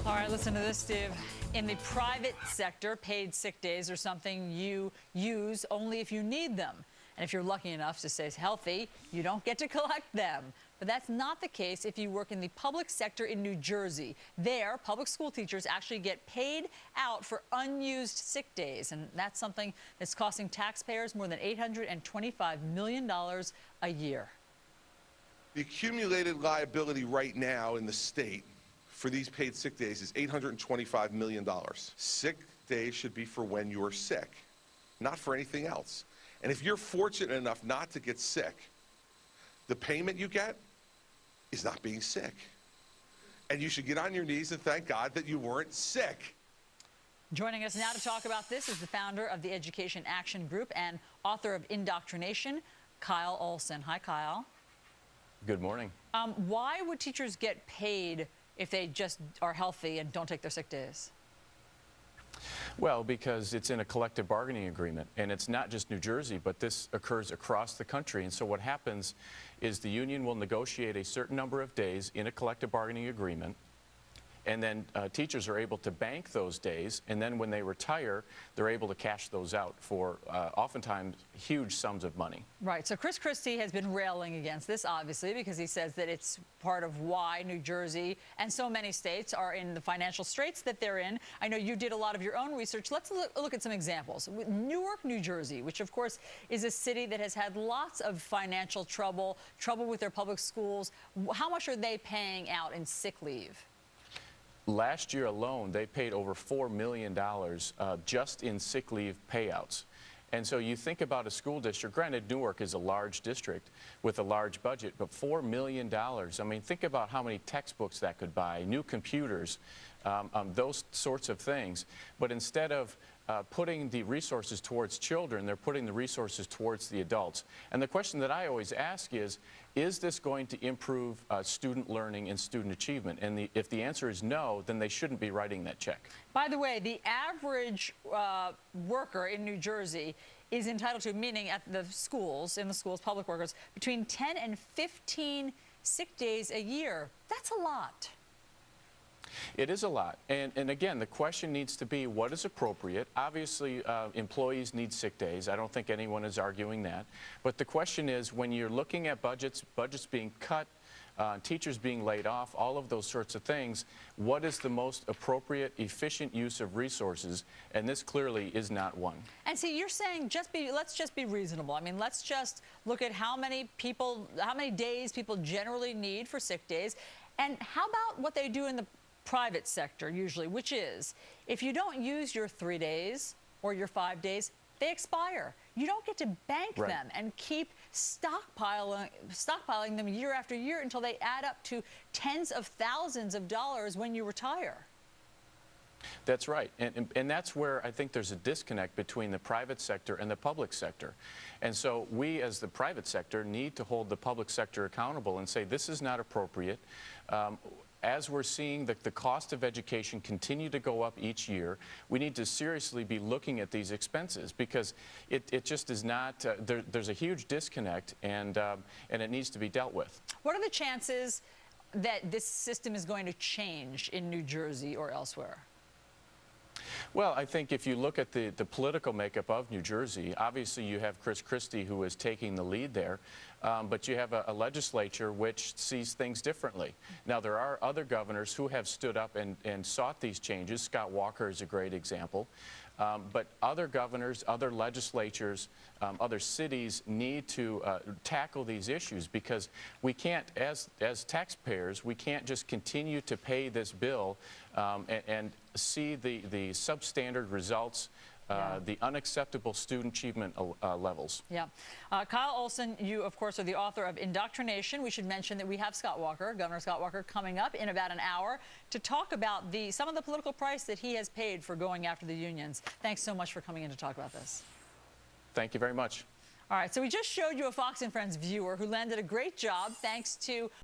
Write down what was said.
All right, listen to this, Steve. In the private sector, paid sick days are something you use only if you need them. And if you're lucky enough to stay healthy, you don't get to collect them. But that's not the case if you work in the public sector in New Jersey. There, public school teachers actually get paid out for unused sick days. And that's something that's costing taxpayers more than $825 million a year. The accumulated liability right now in the state for these paid sick days is $825 million. Sick days should be for when you're sick, not for anything else. And if you're fortunate enough not to get sick, the payment you get is not being sick. And you should get on your knees and thank God that you weren't sick. Joining us now to talk about this is the founder of the Education Action Group and author of Indoctrination, Kyle Olson. Hi, Kyle. Good morning. Why would teachers get paid if they just are healthy and don't take their sick days? Well, because it's in a collective bargaining agreement, and it's not just New Jersey, but this occurs across the country. And so what happens is the union will negotiate a certain number of days in a collective bargaining agreement, and then teachers are able to bank those days, and then when they retire, they're able to cash those out for oftentimes huge sums of money. Right. So Christie has been railing against this, obviously, because he says that it's part of why New Jersey and so many states are in the financial straits that they're in. I know you did a lot of your own research. Let's look at some examples. Newark, New Jersey, which of course is a city that has had lots of financial trouble with their public schools. How much are they paying out in sick leave? Last year alone, they paid over $4 million just in sick leave payouts. And so you think about a school district, granted Newark is a large district with a large budget, but $4 million, I mean, think about how many textbooks that could buy, new computers, those sorts of things. But instead of putting the resources towards children, they're putting the resources towards the adults. And the question that I always ask is this going to improve student learning and student achievement? And if the answer is no, then they shouldn't be writing that check. By the way, the average worker in New Jersey is entitled to, meaning at the schools, public workers, between 10 and 15 sick days a year. That's a lot. It is a lot. And again, the question needs to be what is appropriate. Obviously, employees need sick days. I don't think anyone is arguing that. But the question is, when you're looking at budgets being cut, teachers being laid off, all of those sorts of things, what is the most appropriate, efficient use of resources? And this clearly is not one. And see, you're saying let's just be reasonable. I mean, let's just look at how many days people generally need for sick days. And how about what they do in the private sector usually, which is if you don't use your 3 days or your 5 days, they expire. You don't get to bank them and keep stockpiling them year after year until they add up to tens of thousands of dollars when you retire. That's right. And that's where I think there's a disconnect between the private sector and the public sector. And so we, as the private sector, need to hold the public sector accountable and say this is not appropriate. As we're seeing the cost of education continue to go up each year, we need to seriously be looking at these expenses because it just is not, there's a huge disconnect and it needs to be dealt with. What are the chances that this system is going to change in New Jersey or elsewhere? Well, I think if you look at the political makeup of New Jersey, obviously you have Christie who is taking the lead there, but you have a legislature which sees things differently. Now, there are other governors who have stood up and sought these changes. Scott Walker is a great example. But other governors, other legislatures, other cities need to tackle these issues because we can't, as taxpayers, we can't just continue to pay this bill and see the substandard results, the unacceptable student achievement levels. Yeah. Kyle Olson, you, of course, are the author of Indoctrination. We should mention that we have Governor Scott Walker, coming up in about an hour to talk about some of the political price that he has paid for going after the unions. Thanks so much for coming in to talk about this. Thank you very much. All right, so we just showed you a Fox and Friends viewer who landed a great job thanks to